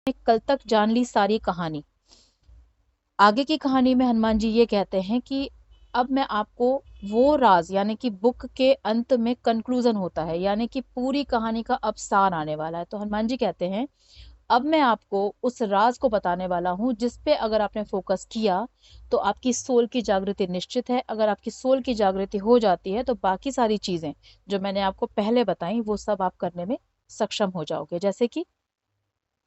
कल तक जान ली सारी कहानी। आगे की कहानी में हनुमान जी ये कहते हैं कि अब मैं आपको वो राज, यानी कि बुक के अंत में कंक्लूजन होता है, यानी कि पूरी कहानी का अब सार आने वाला है। तो हनुमान जी कहते हैं अब मैं आपको उस राज को बताने वाला हूँ जिस पे अगर आपने फोकस किया तो आपकी सोल की जागृति निश्चित है। अगर आपकी सोल की जागृति हो जाती है तो बाकी सारी चीजें जो मैंने आपको पहले बताई वो सब आप करने में सक्षम हो जाओगे। जैसे कि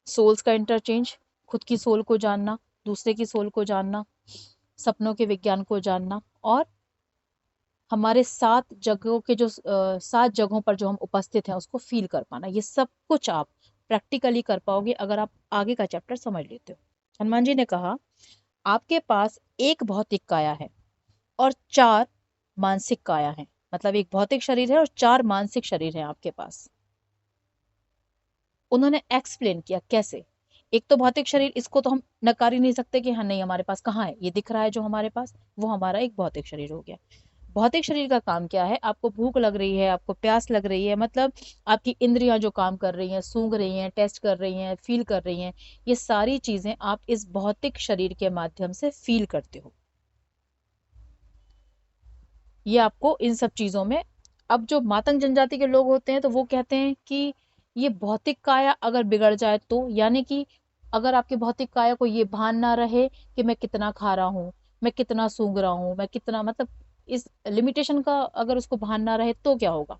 सोल्स का इंटरचेंज, खुद की सोल को जानना, दूसरे की सोल को जानना, सपनों के विज्ञान को जानना, और हमारे 7 जगहों के जो 7 जगहों पर जो हम उपस्थित हैं उसको फील कर पाना। ये सब कुछ आप प्रैक्टिकली कर पाओगे अगर आप आगे का चैप्टर समझ लेते हो। हनुमान जी ने कहा आपके पास एक भौतिक काया है और 4 मानसिक काया है। मतलब एक भौतिक शरीर है और 4 मानसिक शरीर है आपके पास। उन्होंने एक्सप्लेन किया कैसे। एक तो भौतिक शरीर, इसको तो हम नकार ही नहीं सकते कि हाँ नहीं हमारे पास कहाँ है, ये दिख रहा है जो हमारे पास, वो हमारा एक भौतिक शरीर हो गया। भौतिक शरीर का काम क्या है? आपको भूख लग रही है, आपको प्यास लग रही है, मतलब आपकी इंद्रियां जो काम कर रही हैं, सूंघ रही हैं, टेस्ट कर रही हैं, फील कर रही हैं, ये सारी चीजें आप इस भौतिक शरीर के माध्यम से फील करते हो। ये आपको इन सब चीजों में, अब जो मातंग जनजाति के लोग होते हैं तो वो कहते हैं कि ये भौतिक काया अगर बिगड़ जाए तो, यानी कि अगर आपके भौतिक काया को ये भान ना रहे कि मैं कितना खा रहा हूँ, मैं कितना सूंघ रहा हूँ, मैं कितना, मतलब इस लिमिटेशन का अगर उसको भान ना रहे तो क्या होगा?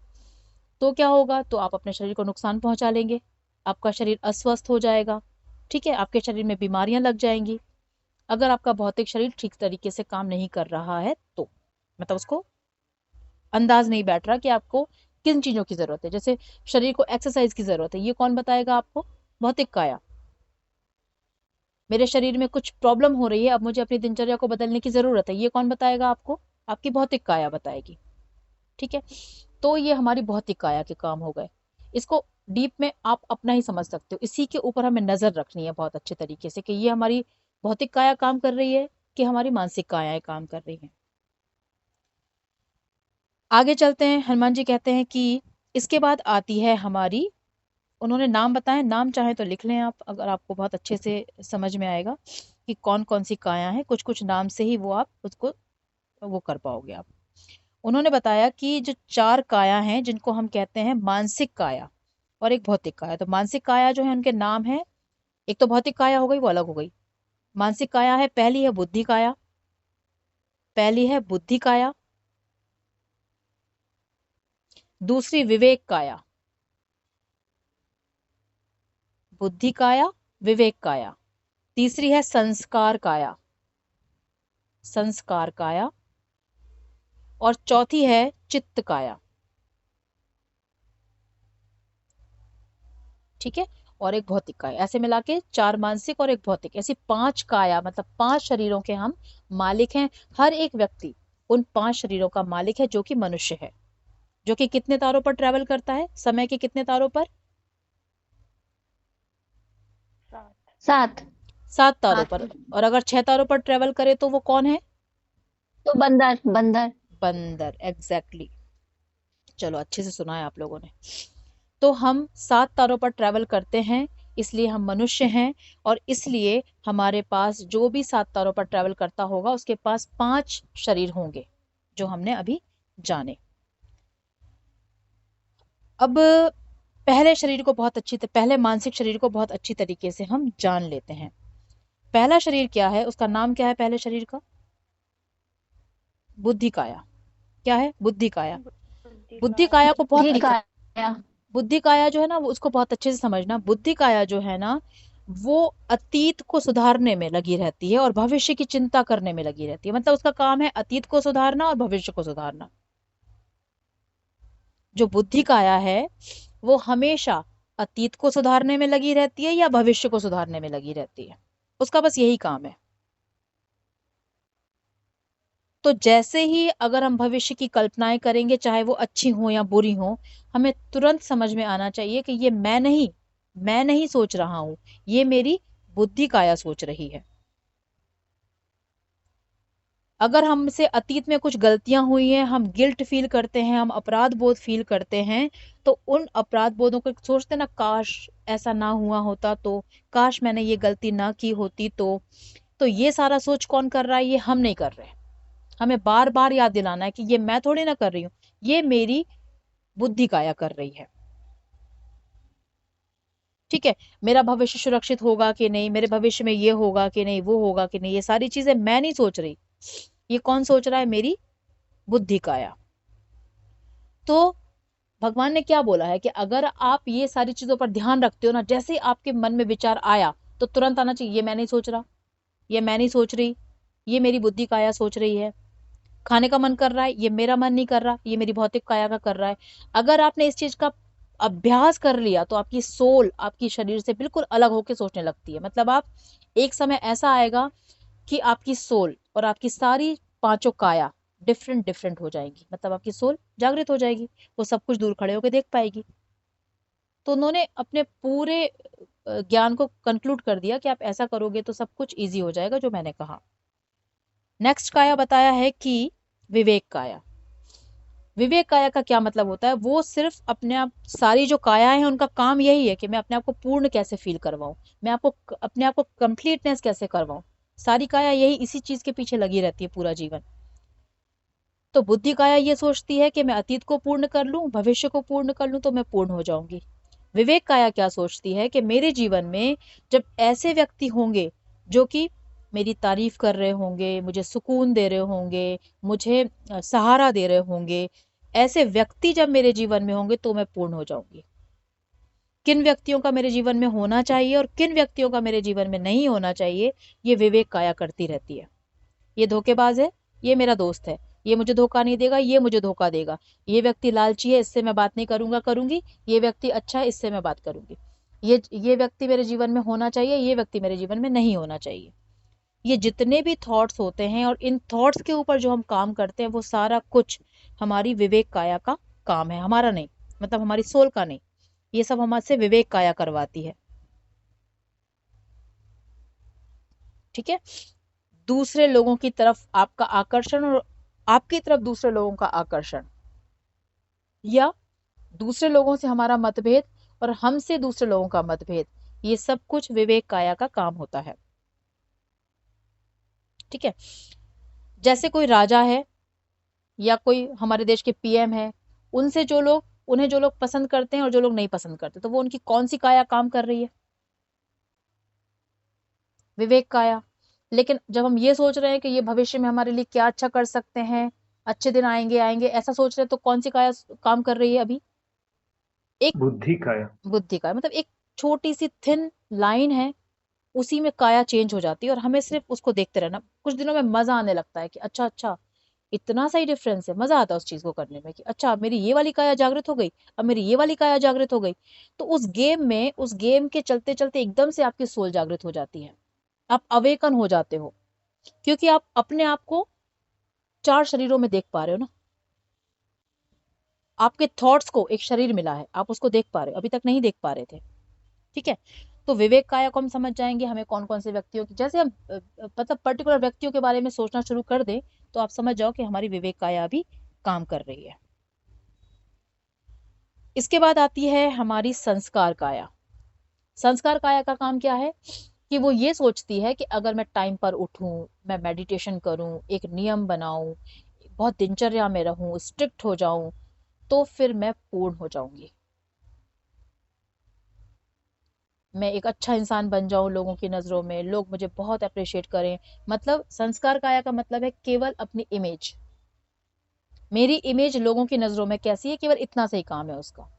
तो क्या होगा? तो आप अपने शरीर को नुकसान पहुंचा लेंगे, आपका शरीर अस्वस्थ हो जाएगा, ठीक है, आपके शरीर में बीमारियां लग जाएंगी। अगर आपका भौतिक शरीर ठीक तरीके से काम नहीं कर रहा है तो, मतलब उसको अंदाज नहीं बैठ रहा कि आपको किन चीजों की जरूरत है। जैसे शरीर को एक्सरसाइज की जरूरत है, ये कौन बताएगा आपको? भौतिक काया। मेरे शरीर में कुछ प्रॉब्लम हो रही है, अब मुझे अपनी दिनचर्या को बदलने की जरूरत है, ये कौन बताएगा आपको? आपकी भौतिक काया बताएगी, ठीक है। तो ये हमारी भौतिक काया के काम हो गए। इसको डीप में आप अपना ही समझ सकते हो, इसी के ऊपर हमें नजर रखनी है बहुत अच्छे तरीके से कि ये हमारी भौतिक काया काम कर रही है कि हमारी मानसिक कायाएं काम कर रही हैं। आगे चलते हैं। हनुमान जी कहते हैं कि इसके बाद आती है हमारी, उन्होंने नाम बताए, नाम चाहे तो लिख लें आप, अगर आपको बहुत अच्छे से समझ में आएगा कि कौन कौन सी काया है। कुछ कुछ नाम से ही वो आप उसको वो कर पाओगे आप। उन्होंने बताया कि जो 4 काया हैं जिनको हम कहते हैं मानसिक काया और एक भौतिक काया। तो मानसिक काया जो है उनके नाम है, एक तो भौतिक काया हो गई, वो अलग हो गई। मानसिक काया है, पहली है बुद्धि काया, पहली है बुद्धि काया, दूसरी विवेक काया, बुद्धि काया, विवेक काया, तीसरी है संस्कार काया, संस्कार काया, और चौथी है चित्त काया, ठीक है, और एक भौतिक काया। ऐसे मिला के 4 मानसिक और एक भौतिक, ऐसी 5 काया, मतलब 5 शरीरों के हम मालिक हैं। हर एक व्यक्ति उन 5 शरीरों का मालिक है जो कि मनुष्य है, जो कि कितने तारों पर ट्रेवल करता है? समय के कितने तारों पर? 7। 7 तारों 7 पर। और अगर 6 तारों पर ट्रेवल करे तो वो कौन है? तो बंदर बंदर। बंदर, एग्जैक्टली exactly। चलो अच्छे से सुना है आप लोगों ने। तो हम 7 तारों पर ट्रेवल करते हैं, इसलिए हम मनुष्य हैं। और इसलिए हमारे पास जो भी 7 तारों पर ट्रेवल करता होगा उसके पास 5 शरीर होंगे जो हमने अभी जाने। अब पहले शरीर को बहुत पहले मानसिक शरीर को बहुत अच्छी तरीके से हम जान लेते हैं। पहला शरीर क्या है, उसका नाम क्या है पहले शरीर का? बुद्धि काया। क्या है? बुद्धि काया। बुद्धि बुद्धि काया। काया को बहुत ठीक आया। बुद्धि काया जो है ना वो उसको बहुत अच्छे से समझना। बुद्धि काया जो है ना वो अतीत को सुधारने में लगी रहती है और भविष्य की चिंता करने में लगी रहती है। मतलब उसका काम है अतीत को सुधारना और भविष्य को सुधारना। जो बुद्धि काया है वो हमेशा अतीत को सुधारने में लगी रहती है या भविष्य को सुधारने में लगी रहती है, उसका बस यही काम है। तो जैसे ही अगर हम भविष्य की कल्पनाएं करेंगे चाहे वो अच्छी हो या बुरी हो, हमें तुरंत समझ में आना चाहिए कि ये मैं नहीं सोच रहा हूं, ये मेरी बुद्धि काया सोच रही है। अगर हमसे अतीत में कुछ गलतियां हुई हैं, हम गिल्ट फील करते हैं, हम अपराध बोध फील करते हैं, तो उन अपराध बोधों को सोचते हैं ना, काश ऐसा ना हुआ होता तो, काश मैंने ये गलती ना की होती तो ये सारा सोच कौन कर रहा है? ये हम नहीं कर रहे। हमें बार बार याद दिलाना है कि ये मैं थोड़ी ना कर रही हूँ, ये मेरी बुद्धि काया कर रही है। ठीक है, मेरा भविष्य सुरक्षित होगा कि नहीं, मेरे भविष्य में ये होगा कि नहीं, वो होगा कि नहीं, ये सारी चीजें मैं नहीं सोच रही, ये कौन सोच रहा है? मेरी बुद्धि काया। तो भगवान ने क्या बोला है कि अगर आप ये सारी चीजों पर ध्यान रखते हो ना, जैसे ही आपके मन में विचार आया तो तुरंत आना चाहिए, ये मैं नहीं सोच रहा, ये मैं नहीं सोच रही, ये मेरी बुद्धि काया सोच रही है। खाने का मन कर रहा है, ये मेरा मन नहीं कर रहा, ये मेरी भौतिक काया का कर रहा है। अगर आपने इस चीज का अभ्यास कर लिया तो आपकी सोल आपकी शरीर से बिल्कुल अलग होकर सोचने लगती है। मतलब आप, एक समय ऐसा आएगा कि आपकी सोल और आपकी सारी पांचों काया डिफरेंट डिफरेंट हो जाएंगी। मतलब आपकी सोल जागृत हो जाएगी, वो सब कुछ दूर खड़े होकर देख पाएगी। तो उन्होंने अपने पूरे ज्ञान को कंक्लूड कर दिया कि आप ऐसा करोगे तो सब कुछ इजी हो जाएगा, जो मैंने कहा। नेक्स्ट काया बताया है कि विवेक काया। विवेक काया का क्या मतलब होता है? वो सिर्फ अपने आप, सारी जो काया है उनका काम यही है कि मैं अपने आप को पूर्ण कैसे फील करवाऊं, मैं आपको अपने आप को कंप्लीटनेस कैसे करवाऊं। सारी काया यही इसी चीज के पीछे लगी रहती है पूरा जीवन। तो बुद्धि काया ये सोचती है कि मैं अतीत को पूर्ण कर लूं, भविष्य को पूर्ण कर लूं तो मैं पूर्ण हो जाऊंगी। विवेक काया क्या सोचती है कि मेरे जीवन में जब ऐसे व्यक्ति होंगे जो कि मेरी तारीफ कर रहे होंगे, मुझे सुकून दे रहे होंगे, मुझे सहारा दे रहे होंगे, ऐसे व्यक्ति जब मेरे जीवन में होंगे तो मैं पूर्ण हो जाऊंगी। किन व्यक्तियों का मेरे जीवन में होना चाहिए और किन व्यक्तियों का मेरे जीवन में नहीं होना चाहिए, ये विवेक काया करती रहती है। ये धोखेबाज है, ये मेरा दोस्त है, ये मुझे धोखा नहीं देगा, ये मुझे धोखा देगा। ये व्यक्ति लालची है, इससे मैं बात नहीं करूंगा, करूंगी। ये व्यक्ति अच्छा है, इससे मैं बात करूंगी। ये व्यक्ति मेरे जीवन में होना चाहिए, ये व्यक्ति मेरे जीवन में नहीं होना चाहिए। ये जितने भी थॉट्स होते हैं और इन थॉट्स के ऊपर जो हम काम करते हैं, वो सारा कुछ हमारी विवेक काया का काम है, हमारा नहीं। मतलब हमारी सोल का नहीं, ये सब हमारे से विवेक काया करवाती है। ठीक है। दूसरे लोगों की तरफ आपका आकर्षण और आपकी तरफ दूसरे लोगों का आकर्षण, या दूसरे लोगों से हमारा मतभेद और हमसे दूसरे लोगों का मतभेद, ये सब कुछ विवेक काया का काम होता है। ठीक है। जैसे कोई राजा है या कोई हमारे देश के पीएम है, उनसे जो लोग, उन्हें जो लोग पसंद करते हैं और जो लोग नहीं पसंद करते, तो वो उनकी कौन सी काया काम कर रही है? विवेक काया। लेकिन जब हम ये सोच रहे हैं कि ये भविष्य में हमारे लिए क्या अच्छा कर सकते हैं, अच्छे दिन आएंगे आएंगे, ऐसा सोच रहे हैं, तो कौन सी काया काम कर रही है अभी? एक बुद्धि काया। बुद्धि काया। मतलब एक छोटी सी थिन लाइन है, उसी में काया चेंज हो जाती है, और हमें सिर्फ उसको देखते रहना। कुछ दिनों में मजा आने लगता है कि अच्छा अच्छा, इतना सही डिफरेंस है, मजा आता है उस चीज को करने में कि अच्छा, अब मेरी ये वाली काया जागृत हो गई, अब मेरी ये वाली काया जागृत हो गई। तो उस गेम में, उस गेम के चलते चलते एकदम से आपकी सोल जागृत हो जाती है, आप अवेकन हो जाते हो, क्योंकि आप अपने आप को चार शरीरों में देख पा रहे हो ना। आपके थॉट्स को एक शरीर मिला है, आप उसको देख पा रहे हो, अभी तक नहीं देख पा रहे थे। ठीक है। तो विवेक काया को हम समझ जाएंगे, हमें कौन कौन से व्यक्तियों की, जैसे हम मतलब पर्टिकुलर व्यक्तियों के बारे में सोचना शुरू कर दें, तो आप समझ जाओ कि हमारी विवेक काया अभी काम कर रही है। इसके बाद आती है हमारी संस्कार काया। संस्कार काया का काम क्या है? कि वो ये सोचती है कि अगर मैं टाइम पर उठूं, मैं मेडिटेशन करूं, एक नियम बनाऊं, बहुत दिनचर्या में रहूं, स्ट्रिक्ट हो जाऊं, तो फिर मैं पूर्ण हो जाऊंगी, मैं एक अच्छा इंसान बन जाऊं, लोगों की नजरों में लोग मुझे बहुत अप्रिशिएट करें। मतलब संस्कार काया का मतलब है केवल अपनी इमेज, मेरी इमेज लोगों की नजरों में कैसी है, केवल इतना सही काम है उसका।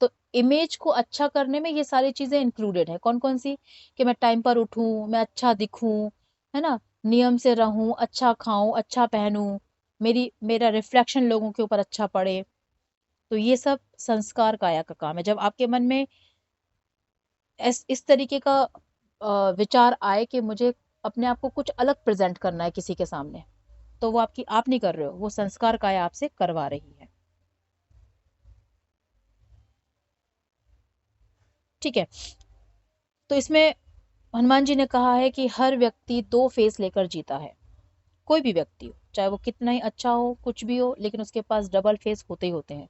तो इमेज को अच्छा करने में ये सारी चीजें इंक्लूडेड है। कौन कौन सी? कि मैं टाइम पर उठूं, मैं अच्छा दिखूं, है ना, नियम से रहूं, अच्छा खाऊं, अच्छा पहनूं, मेरा रिफ्लेक्शन लोगों के ऊपर अच्छा पड़े। तो ये सब संस्कार काया का काम है। जब आपके मन में इस तरीके का विचार आए कि मुझे अपने आप को कुछ अलग प्रेजेंट करना है किसी के सामने, तो वो आपकी, आप नहीं कर रहे हो, वो संस्कार काया आपसे करवा रही है। ठीक है। तो इसमें हनुमान जी ने कहा है कि हर व्यक्ति दो फेस लेकर जीता है। कोई भी व्यक्ति हो, चाहे वो कितना ही अच्छा हो, कुछ भी हो, लेकिन उसके पास डबल फेस होते ही होते हैं।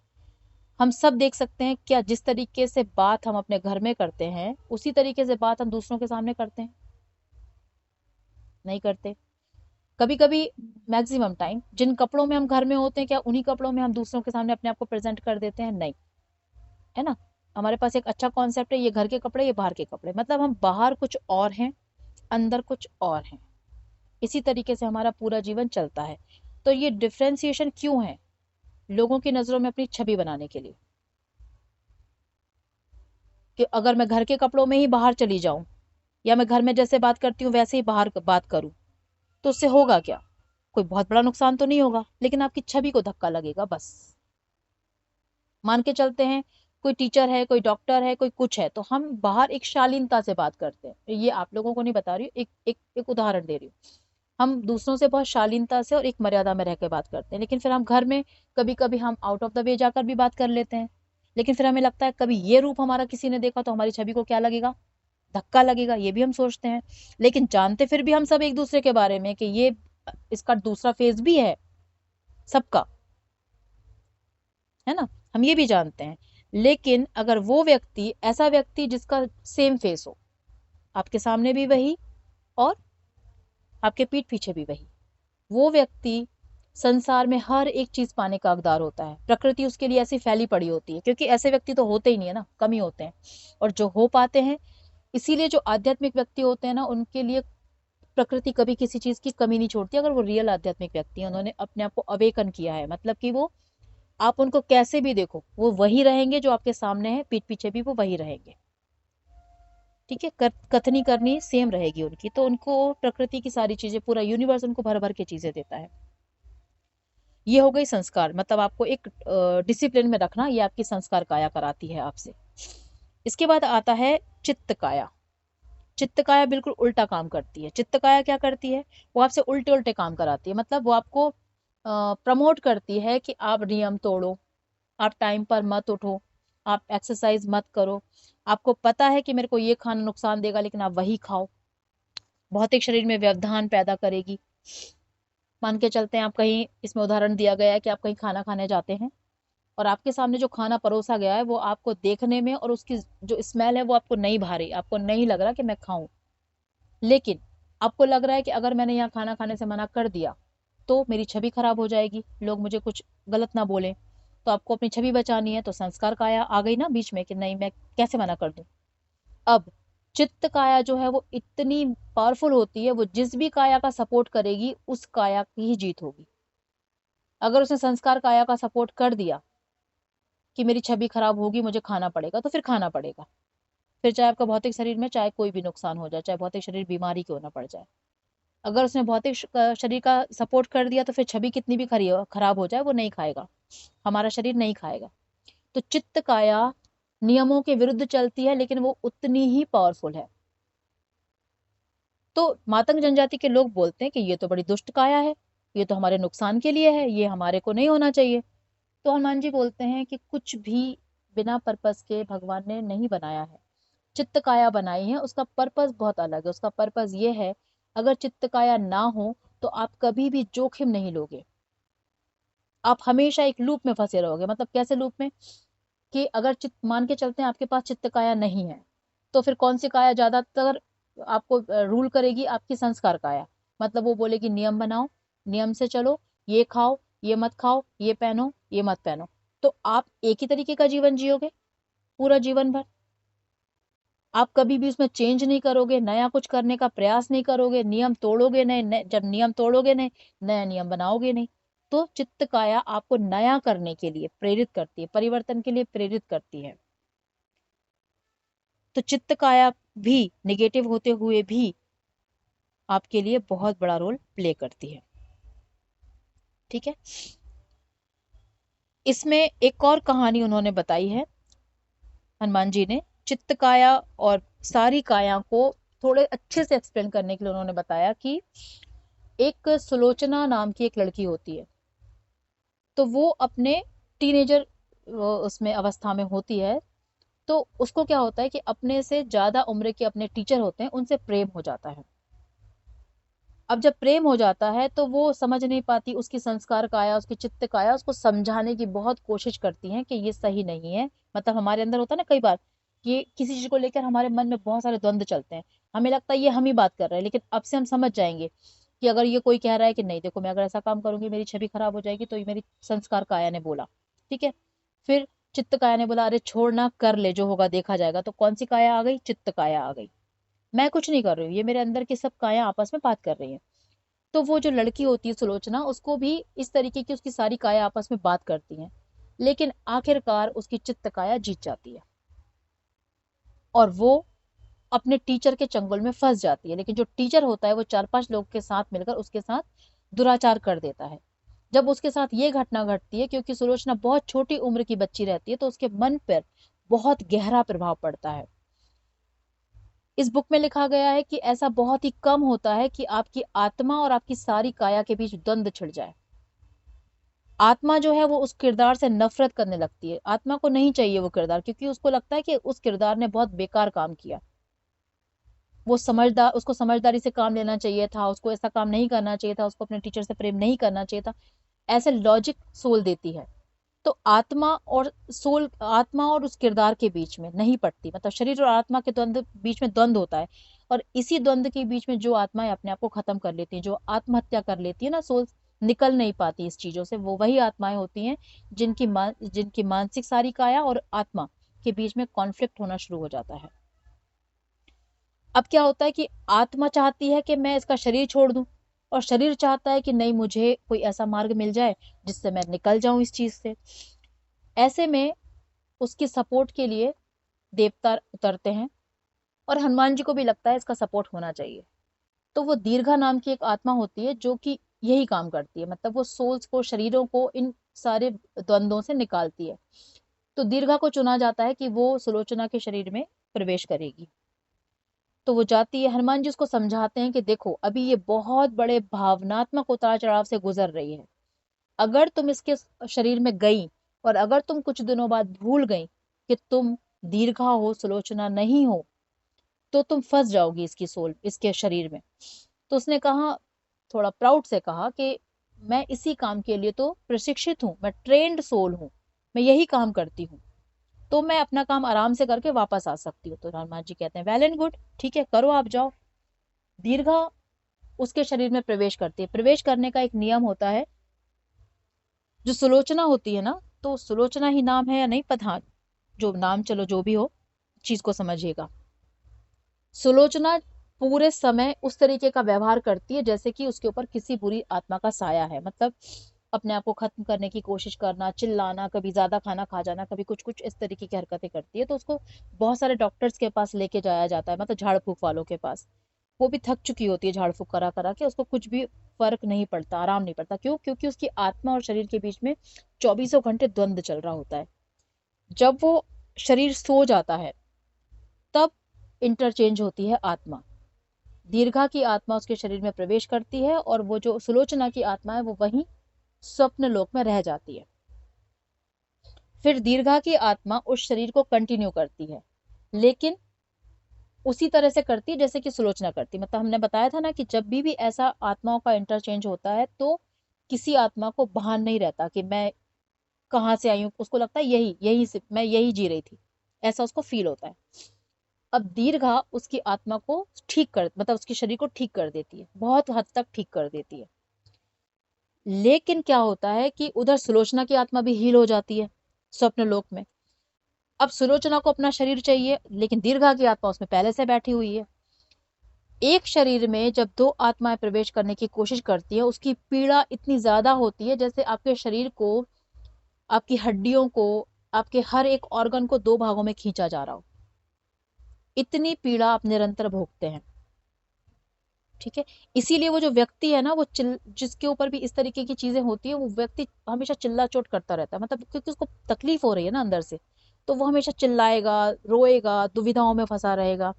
हम सब देख सकते हैं क्या जिस तरीके से बात हम अपने घर में करते हैं उसी तरीके से बात हम दूसरों के सामने करते हैं? नहीं करते। कभी कभी मैक्सिमम टाइम जिन कपड़ों में हम घर में होते हैं क्या उन्हीं कपड़ों में हम दूसरों के सामने अपने आप को प्रेजेंट कर देते हैं? नहीं। है ना? हमारे पास एक अच्छा कॉन्सेप्ट है, ये घर के कपड़े, ये बाहर के कपड़े, मतलब हम बाहर कुछ और हैं, अंदर कुछ और हैं। इसी तरीके से हमारा पूरा जीवन चलता है। तो ये डिफ्रेंसिएशन क्यों है? लोगों की नजरों में अपनी छवि बनाने के लिए, कि अगर मैं घर के कपड़ों में ही बाहर चली जाऊं या मैं घर में जैसे बात करती हूँ वैसे ही बाहर बात करूं, तो उससे होगा क्या? कोई बहुत बड़ा नुकसान तो नहीं होगा, लेकिन आपकी छवि को धक्का लगेगा बस। मान के चलते हैं कोई टीचर है, कोई डॉक्टर है, कोई कुछ है, तो हम बाहर एक शालीनता से बात करते हैं, ये आप लोगों को नहीं बता रही हूँ, एक उदाहरण दे रही हूँ। हम दूसरों से बहुत शालीनता से और एक मर्यादा में रह के बात करते हैं, लेकिन फिर हम घर में कभी कभी हम आउट ऑफ द वे जाकर भी बात कर लेते हैं। लेकिन फिर हमें लगता है कभी ये रूप हमारा किसी ने देखा तो हमारी छवि को क्या लगेगा? धक्का लगेगा, ये भी हम सोचते हैं। लेकिन जानते फिर भी हम सब एक दूसरे के बारे में कि ये इसका दूसरा फेस भी है सबका, है ना? हम ये भी जानते हैं। लेकिन अगर वो व्यक्ति, ऐसा व्यक्ति जिसका सेम फेस हो, आपके सामने भी वही और आपके पीठ पीछे भी वही, वो व्यक्ति संसार में हर एक चीज पाने का हकदार होता है। प्रकृति उसके लिए ऐसी फैली पड़ी होती है, क्योंकि ऐसे व्यक्ति तो होते ही नहीं है ना, कम ही होते हैं। और जो हो पाते हैं, इसीलिए जो आध्यात्मिक व्यक्ति होते हैं ना, उनके लिए प्रकृति कभी किसी चीज की कमी नहीं छोड़ती। अगर वो रियल आध्यात्मिक व्यक्ति है, उन्होंने अपने आप को अवेकन किया है, मतलब कि वो, आप उनको कैसे भी देखो वो वही रहेंगे जो आपके सामने है, पीठ पीछे भी वो वही रहेंगे। ठीक है? कथनी करनी सेम रहेगी उनकी। तो उनको प्रकृति की सारी चीजें, पूरा यूनिवर्स उनको भर भर के चीजें देता है। ये हो गई संस्कार, मतलब आपको एक डिसिप्लिन में रखना, ये आपकी संस्कार काया कराती है आपसे। इसके बाद आता है चित्त काया। चित्त काया बिल्कुल उल्टा काम करती है। चित्त काया क्या करती है? वो आपसे उल्टे उल्टे काम कराती है, मतलब वो आपको प्रमोट करती है कि आप नियम तोड़ो, आप टाइम पर मत उठो, आप एक्सरसाइज मत करो, आपको पता है कि मेरे को ये खाना नुकसान देगा लेकिन आप वही खाओ। भौतिक शरीर में व्यवधान पैदा करेगी। मान के चलते हैं आप कहीं, इसमें उदाहरण दिया गया है कि आप कहीं खाना खाने जाते हैं और आपके सामने जो खाना परोसा गया है वो आपको देखने में और उसकी जो स्मेल है वो आपको नहीं भा रही, आपको नहीं लग रहा कि मैं खाऊं। लेकिन आपको लग रहा है कि अगर मैंने यहाँ खाना खाने से मना कर दिया तो मेरी छवि खराब हो जाएगी, लोग मुझे कुछ गलत ना बोले। तो आपको अपनी छवि बचानी है, तो संस्कार काया आ गई ना बीच में कि नहीं, मैं कैसे मना कर दूं। अब चित्त काया जो है वो इतनी पावरफुल होती है, वो जिस भी काया का सपोर्ट करेगी उस काया की ही जीत होगी। अगर उसने संस्कार काया का सपोर्ट कर दिया कि मेरी छवि खराब होगी, मुझे खाना पड़ेगा, तो फिर खाना पड़ेगा। फिर चाहे आपका भौतिक शरीर में चाहे कोई भी नुकसान हो जाए, चाहे भौतिक शरीर बीमारी क्यों ना पड़ जाए। अगर उसने भौतिक शरीर का सपोर्ट कर दिया तो फिर छवि कितनी भी खराब हो जाए वो नहीं खाएगा, हमारा शरीर नहीं खाएगा। तो चित्त काया नियमों के विरुद्ध चलती है, लेकिन वो उतनी ही पावरफुल है। तो मातंग जनजाति के लोग बोलते हैं कि ये तो बड़ी दुष्ट काया है, ये तो हमारे नुकसान के लिए है, ये हमारे को नहीं होना चाहिए। तो हनुमान जी बोलते हैं कि कुछ भी बिना पर्पस के भगवान ने नहीं बनाया है। चित्त काया बनाई है, उसका पर्पस बहुत अलग है। उसका पर्पस ये है, अगर चित्त काया ना हो तो आप कभी भी जोखिम नहीं लोगे। आप हमेशा एक लूप में फंसे रहोगे। मतलब कैसे लूप में? कि अगर चित्त, मान के चलते हैं आपके पास चित्त काया नहीं है, तो फिर कौन सी काया ज्यादातर आपको रूल करेगी? आपकी संस्कार काया। मतलब वो बोलेगी नियम बनाओ, नियम से चलो, ये खाओ, ये मत खाओ, ये पहनो, ये मत पहनो। तो आप एक ही तरीके का जीवन जियोगे पूरा जीवन भर। आप कभी भी उसमें चेंज नहीं करोगे, नया कुछ करने का प्रयास नहीं करोगे, नियम तोड़ोगे नहीं, जब नियम तोड़ोगे नहीं, नया नियम बनाओगे नहीं। तो चित्त काया आपको नया करने के लिए प्रेरित करती है, परिवर्तन के लिए प्रेरित करती है। तो चित्त काया भी निगेटिव होते हुए भी आपके लिए बहुत बड़ा रोल प्ले करती है। ठीक है? इसमें एक और कहानी उन्होंने बताई है, हनुमान जी ने। चित्त काया और सारी काया को थोड़े अच्छे से एक्सप्लेन करने के लिए उन्होंने बताया कि एक सुलोचना नाम की एक लड़की होती है। तो वो अपने टीनेजर उसमें अवस्था में होती है। तो उसको क्या होता है कि अपने से ज्यादा उम्र के अपने टीचर होते हैं उनसे प्रेम हो जाता है। अब जब प्रेम हो जाता है तो वो समझ नहीं पाती, उसकी संस्कार काया, उसकी चित्त काया उसको समझाने की बहुत कोशिश करती है कि ये सही नहीं है। मतलब हमारे अंदर होता है ना कई बार कि किसी चीज को लेकर हमारे मन में बहुत सारे द्वंद्व चलते हैं, हमें लगता है ये हम ही बात कर रहे हैं, लेकिन अब से हम समझ जाएंगे कि अगर ये कोई कह रहा है कि नहीं देखो मैं अगर ऐसा काम करूंगी मेरी छवि खराब हो जाएगी, तो ये मेरी संस्कार काया ने बोला, ठीक है। फिर चित्त काया ने बोला अरे छोड़ ना, कर ले जो होगा देखा जाएगा, तो कौन सी काया आ गई? चित्त काया आ गई। मैं कुछ नहीं कर रही हूँ, ये मेरे अंदर की सब काया आपस में बात कर रही है। तो वो जो लड़की होती है सुलोचना, उसको भी इस तरीके की उसकी सारी काया आपस में बात करती हैं, लेकिन आखिरकार उसकी चित्त काया जीत जाती है और वो अपने टीचर के चंगुल में फंस जाती है। लेकिन जो टीचर होता है वो 4-5 लोग के साथ मिलकर उसके साथ दुराचार कर देता है। जब उसके साथ ये घटना घटती है, क्योंकि सुलोचना बहुत छोटी उम्र की बच्ची रहती है, तो उसके मन पर बहुत गहरा प्रभाव पड़ता है। इस बुक में लिखा गया है कि ऐसा बहुत ही कम होता है कि आपकी आत्मा और आपकी सारी काया के बीच द्वंद्व छिड़ जाए। आत्मा जो है वो उस किरदार से नफरत करने लगती है, आत्मा को नहीं चाहिए वो किरदार, क्योंकि उसको लगता है कि उस किरदार ने बहुत बेकार काम किया। वो समझदार, उसको समझदारी से काम लेना चाहिए था, उसको ऐसा काम नहीं करना चाहिए था, उसको अपने टीचर से प्रेम नहीं करना चाहिए था, ऐसे लॉजिक सोल देती है। तो आत्मा और सोल, आत्मा और उस किरदार के बीच में नहीं पड़ती, मतलब शरीर और आत्मा के द्वंद्व, बीच में द्वंद्व होता है। और इसी द्वंद्व के बीच में जो आत्माएं अपने आप को खत्म कर लेती हैं, जो आत्महत्या कर लेती है ना, सोल निकल नहीं पाती इस चीजों से, वो वही आत्माएं होती हैं जिनकी मानसिक सारी काया और आत्मा के बीच में कॉन्फ्लिक्ट होना शुरू हो जाता है। अब क्या होता है कि आत्मा चाहती है कि मैं इसका शरीर छोड़ दूं, और शरीर चाहता है कि नहीं मुझे कोई ऐसा मार्ग मिल जाए जिससे मैं निकल जाऊं इस चीज से। ऐसे में उसकी सपोर्ट के लिए देवता उतरते हैं, और हनुमान जी को भी लगता है इसका सपोर्ट होना चाहिए। तो वो दीर्घा नाम की एक आत्मा होती है जो कि यही काम करती है, मतलब वो सोल्स को, शरीरों को इन सारे द्वंद्वों से निकालती है। तो दीर्घा को चुना जाता है कि वो सुलोचना के शरीर में प्रवेश करेगी। तो वो जाती है, हनुमान जी उसको समझाते हैं कि देखो अभी ये बहुत बड़े भावनात्मक उतार चढ़ाव से गुजर रही है, अगर तुम इसके शरीर में गई और अगर तुम कुछ दिनों बाद भूल गई कि तुम दीर्घा हो, सुलोचना नहीं हो, तो तुम फंस जाओगी इसकी सोल, इसके शरीर में। तो उसने कहा, थोड़ा प्राउड से कहा कि मैं इसी काम के लिए तो प्रशिक्षित हूँ, मैं ट्रेंड सोल हूँ, मैं यही काम करती हूँ, तो मैं अपना काम आराम से करके वापस आ सकती हूँ। तो हनुमान जी कहते हैं वेल एंड गुड, ठीक है करो आप जाओ। दीर्घा उसके शरीर में प्रवेश करती है। प्रवेश करने का एक नियम होता है। जो सुलोचना होती है ना, तो सुलोचना ही नाम है या नहीं पता, हाँ, जो नाम, चलो जो भी हो, चीज को समझिएगा। सुलोचना पूरे समय उस तरीके का व्यवहार करती है जैसे कि उसके ऊपर किसी बुरी आत्मा का साया है, मतलब अपने आप को खत्म करने की कोशिश करना, चिल्लाना, कभी ज्यादा खाना खा जाना, कभी कुछ कुछ इस तरीके की हरकतें करती है। तो उसको बहुत सारे डॉक्टर्स के पास लेके जाया जाता है, मतलब झाड़ फूक वालों के पास। वो भी थक चुकी होती है झाड़ फूक करा करा के, उसको कुछ भी फर्क नहीं पड़ता, आराम नहीं पड़ता। क्यों? क्योंकि उसकी आत्मा और शरीर के बीच में चौबीसों घंटे द्वंद्व चल रहा होता है। जब वो शरीर सो जाता है तब इंटरचेंज होती है आत्मा। दीर्घा की आत्मा उसके शरीर में प्रवेश करती है और वो जो सुलोचना की आत्मा है वो वहीं स्वप्न लोक में रह जाती है। फिर दीर्घा की आत्मा उस शरीर को कंटिन्यू करती है, लेकिन उसी तरह से करती है जैसे कि सुलोचना करती। मतलब हमने बताया था ना कि जब भी ऐसा आत्माओं का इंटरचेंज होता है तो किसी आत्मा को भान नहीं रहता कि मैं कहाँ से आई हूँ, उसको लगता है यही यही से मैं यही जी रही थी, ऐसा उसको फील होता है। अब दीर्घा उसकी आत्मा को ठीक कर, मतलब उसके शरीर को ठीक कर देती है, बहुत हद तक ठीक कर देती है। लेकिन क्या होता है कि उधर सुलोचना की आत्मा भी हील हो जाती है स्वप्न लोक में। अब सुलोचना को अपना शरीर चाहिए, लेकिन दीर्घा की आत्मा उसमें पहले से बैठी हुई है। एक शरीर में जब दो आत्माएं प्रवेश करने की कोशिश करती है, उसकी पीड़ा इतनी ज्यादा होती है जैसे आपके शरीर को, आपकी हड्डियों को, आपके हर एक ऑर्गन को दो भागों में खींचा जा रहा हो। इतनी पीड़ा आप निरंतर भोगते हैं, ठीक है। इसीलिए वो जो व्यक्ति है ना, वो जिसके ऊपर भी इस तरीके की चीजें होती है, वो व्यक्ति हमेशा चिल्ला चोट करता रहता है, मतलब क्योंकि उसको तकलीफ हो रही है ना अंदर से, तो वो हमेशा चिल्लाएगा, रोएगा, दुविधाओं में फंसा रहेगा।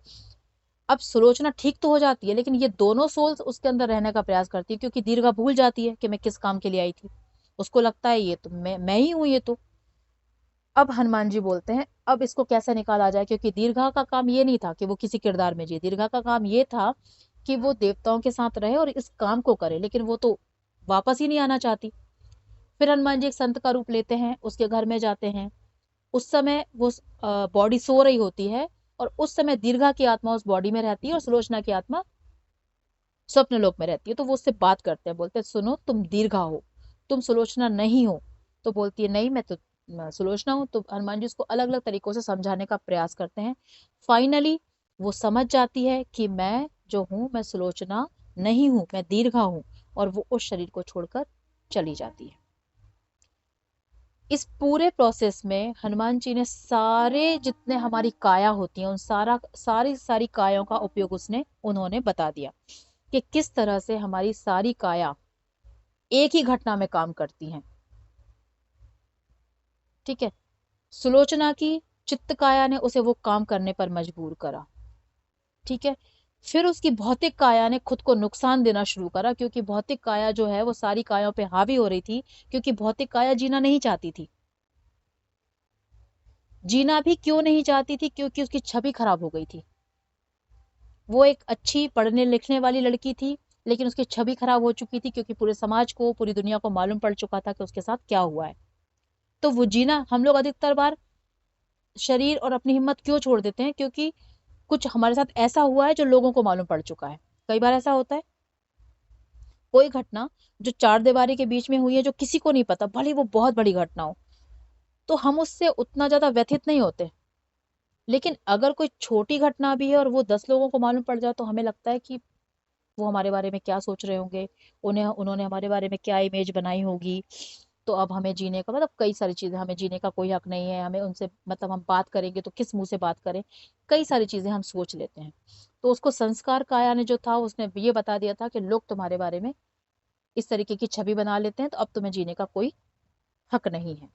अब सुलोचना ठीक तो हो जाती है, लेकिन ये दोनों सोल्स उसके अंदर रहने का प्रयास करती है, क्योंकि दीर्घा भूल जाती है कि मैं किस काम के लिए आई थी। उसको लगता है ये तो मैं ही हूं ये तो। अब हनुमान जी बोलते हैं अब इसको कैसे निकाला जाए, क्योंकि दीर्घा का काम ये नहीं था कि वो किसी किरदार में जिए, दीर्घा का काम ये था कि वो देवताओं के साथ रहे और इस काम को करे, लेकिन वो तो वापस ही नहीं आना चाहती। फिर हनुमान जी एक संत का रूप लेते हैं, उसके घर में जाते हैं। उस समय वो बॉडी सो रही होती है और उस समय दीर्घा की आत्मा उस बॉडी में रहती है और सुलोचना की आत्मा स्वप्न लोक में रहती है। तो वो उससे बात करते हैं, बोलते हैं सुनो तुम दीर्घा हो, तुम सुलोचना नहीं हो। तो बोलती है नहीं, मैं सुलोचना हूँ। तो हनुमान जी उसको अलग अलग तरीकों से समझाने का प्रयास करते हैं। फाइनली वो समझ जाती है कि मैं जो हूँ मैं सुलोचना नहीं हूँ, मैं दीर्घा हूँ। और वो उस शरीर को छोड़कर चली जाती है। इस पूरे प्रोसेस में हनुमान जी ने सारे जितने हमारी काया होती हैं उन सारी कायाओं का उपयोग उन्होंने बता दिया कि किस तरह से हमारी सारी काया एक ही घटना में काम करती हैं। ठीक है। सुलोचना की चित्त काया ने उसे वो काम करने पर मजबूर करा। ठीक है। फिर उसकी भौतिक काया ने खुद को नुकसान देना शुरू करा, क्योंकि भौतिक काया जो है वो सारी कायाओं पे हावी हो रही थी, क्योंकि भौतिक काया जीना नहीं चाहती थी। जीना भी क्यों नहीं चाहती थी? क्योंकि उसकी छवि खराब हो गई थी। वो एक अच्छी पढ़ने लिखने वाली लड़की थी, लेकिन उसकी छवि खराब हो चुकी थी, क्योंकि पूरे समाज को, पूरी दुनिया को मालूम पड़ चुका था कि उसके साथ क्या हुआ है। तो वो जीना, हम लोग अधिकतर बार शरीर और अपनी हिम्मत क्यों छोड़ देते हैं? क्योंकि कुछ हमारे साथ ऐसा हुआ है जो लोगों को मालूम पड़ चुका है। कई बार ऐसा होता है, कोई घटना जो चार दीवारी के बीच में हुई है, जो किसी को नहीं पता, भले ही वो बहुत बड़ी घटना हो, तो हम उससे उतना ज्यादा व्यथित नहीं होते। लेकिन अगर कोई छोटी घटना भी है और वो 10 लोगों को मालूम पड़ जाए, तो हमें लगता है कि वो हमारे बारे में क्या सोच रहे होंगे, उन्होंने हमारे बारे में क्या इमेज बनाई होगी। तो अब हमें जीने का मतलब कई सारी चीजें, हमें जीने का कोई हक नहीं है, हमें उनसे मतलब हम बात करेंगे तो किस मुंह से बात करें, कई सारी चीजें हम सोच लेते हैं। तो उसको संस्कार काया ने जो था, उसने ये बता दिया था कि लोग तुम्हारे बारे में इस तरीके की छवि बना लेते हैं, तो अब तुम्हें जीने का कोई हक नहीं है।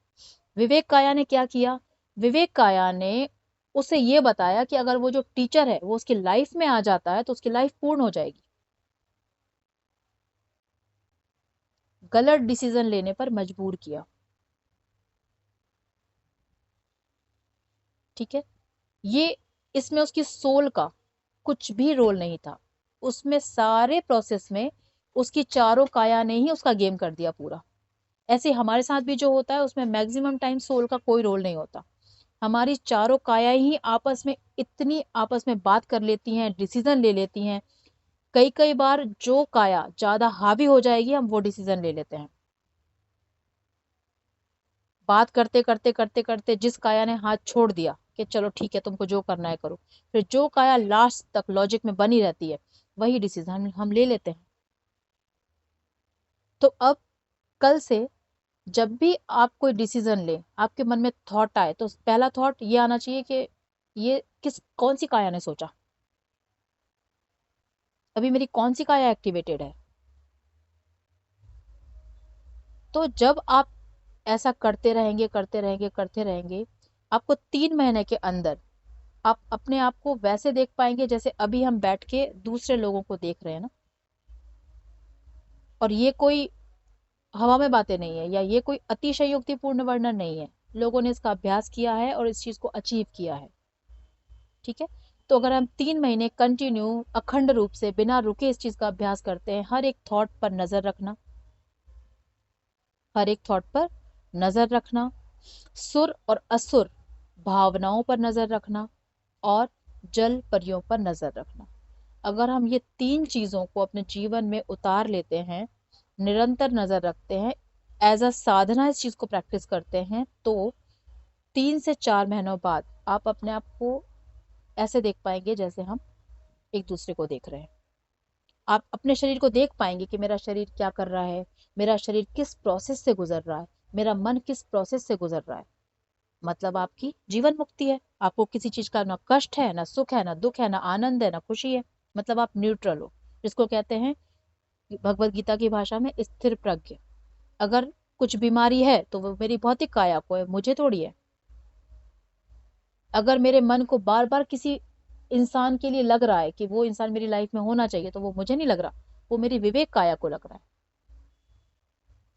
विवेक काया ने क्या किया? विवेक काया ने उसे ये बताया कि अगर वो जो टीचर है वो उसकी लाइफ में आ जाता है तो उसकी लाइफ पूर्ण हो जाएगी। गलत डिसीजन लेने पर मजबूर किया। ठीक है। ये इसमें उसकी सोल का कुछ भी रोल नहीं था। उसमें सारे प्रोसेस में उसकी चारों काया ने ही उसका गेम कर दिया पूरा। ऐसे हमारे साथ भी जो होता है, उसमें मैक्सिमम टाइम सोल का कोई रोल नहीं होता। हमारी चारों काया ही आपस में इतनी आपस में बात कर लेती हैं, डिसीजन ले लेती हैं। कई कई बार जो काया ज्यादा हावी हो जाएगी, हम वो डिसीजन ले लेते हैं। बात करते करते करते करते जिस काया ने हाथ छोड़ दिया कि चलो ठीक है तुमको जो करना है करो, फिर जो काया लास्ट तक लॉजिक में बनी रहती है, वही डिसीजन हम ले लेते हैं। तो अब कल से जब भी आप कोई डिसीजन ले, आपके मन में थॉट आए, तो पहला थॉट ये आना चाहिए कि ये कौन सी काया ने सोचा, अभी मेरी कौन सी काया एक्टिवेटेड है। तो जब आप ऐसा करते रहेंगे करते रहेंगे करते रहेंगे, आपको 3 महीने के अंदर आप अपने आप को वैसे देख पाएंगे जैसे अभी हम बैठ के दूसरे लोगों को देख रहे हैं ना। और ये कोई हवा में बातें नहीं है, या ये कोई अतिशयोक्तिपूर्ण वर्णन नहीं है। लोगों ने इसका अभ्यास किया है और इस चीज को अचीव किया है। ठीक है। तो अगर हम 3 महीने कंटिन्यू अखंड रूप से बिना रुके इस चीज का अभ्यास करते हैं, हर एक थॉट पर नजर रखना, हर एक थॉट पर नजर रखना, सुर और असुर भावनाओं पर नजर रखना, और जल परियों पर नजर रखना। अगर हम ये 3 चीजों को अपने जीवन में उतार लेते हैं, निरंतर नजर रखते हैं, एज अ साधना इस चीज को प्रैक्टिस करते हैं, तो 3 से 4 महीनों बाद आप अपने आप को ऐसे देख पाएंगे जैसे हम एक दूसरे को देख रहे हैं। आप अपने शरीर को देख पाएंगे कि मेरा शरीर क्या कर रहा है, मेरा शरीर किस प्रोसेस से गुजर रहा है, मेरा मन किस प्रोसेस से गुजर रहा है। मतलब आपकी जीवन मुक्ति है। आपको किसी चीज का ना कष्ट है, ना सुख है, ना दुख है, ना आनंद है, ना खुशी है। मतलब आप न्यूट्रल हो, जिसको कहते हैं भगवत गीता की भाषा में स्थिर प्रज्ञ। अगर कुछ बीमारी है तो वो मेरी भौतिक काया को है, मुझे थोड़ी है। अगर मेरे मन को बार बार किसी इंसान के लिए लग रहा है कि वो इंसान मेरी लाइफ में होना चाहिए, तो वो मुझे नहीं लग रहा, वो मेरी विवेक काया को लग रहा है।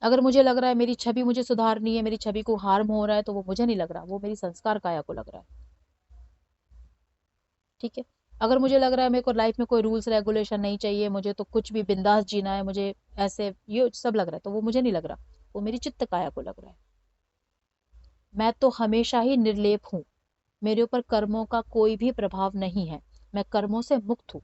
अगर मुझे लग रहा है मेरी छवि मुझे सुधारनी है, मेरी छवि को हार्म हो रहा है, तो वो मुझे नहीं लग रहा, वो मेरी संस्कार काया को लग रहा है। ठीक है। अगर मुझे लग रहा है मेरे को लाइफ में कोई रूल्स रेगुलेशन नहीं चाहिए, मुझे तो कुछ भी बिंदास जीना है, मुझे ऐसे ये सब लग रहा है, तो वो मुझे नहीं लग रहा, वो मेरी चित्त काया को लग रहा है। मैं तो हमेशा ही निर्लेप हूँ, मेरे ऊपर कर्मों का कोई भी प्रभाव नहीं है, मैं कर्मों से मुक्त हूँ।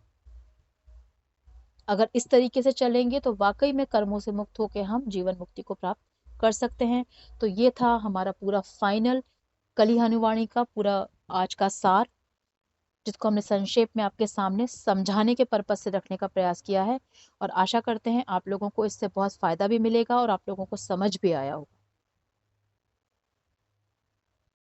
अगर इस तरीके से चलेंगे तो वाकई में कर्मों से मुक्त होकर हम जीवन मुक्ति को प्राप्त कर सकते हैं। तो ये था हमारा पूरा फाइनल कली हनुवाणी का पूरा आज का सार, जिसको हमने संक्षेप में आपके सामने समझाने के पर्पज से रखने का प्रयास किया है। और आशा करते हैं आप लोगों को इससे बहुत फायदा भी मिलेगा और आप लोगों को समझ भी आया होगा।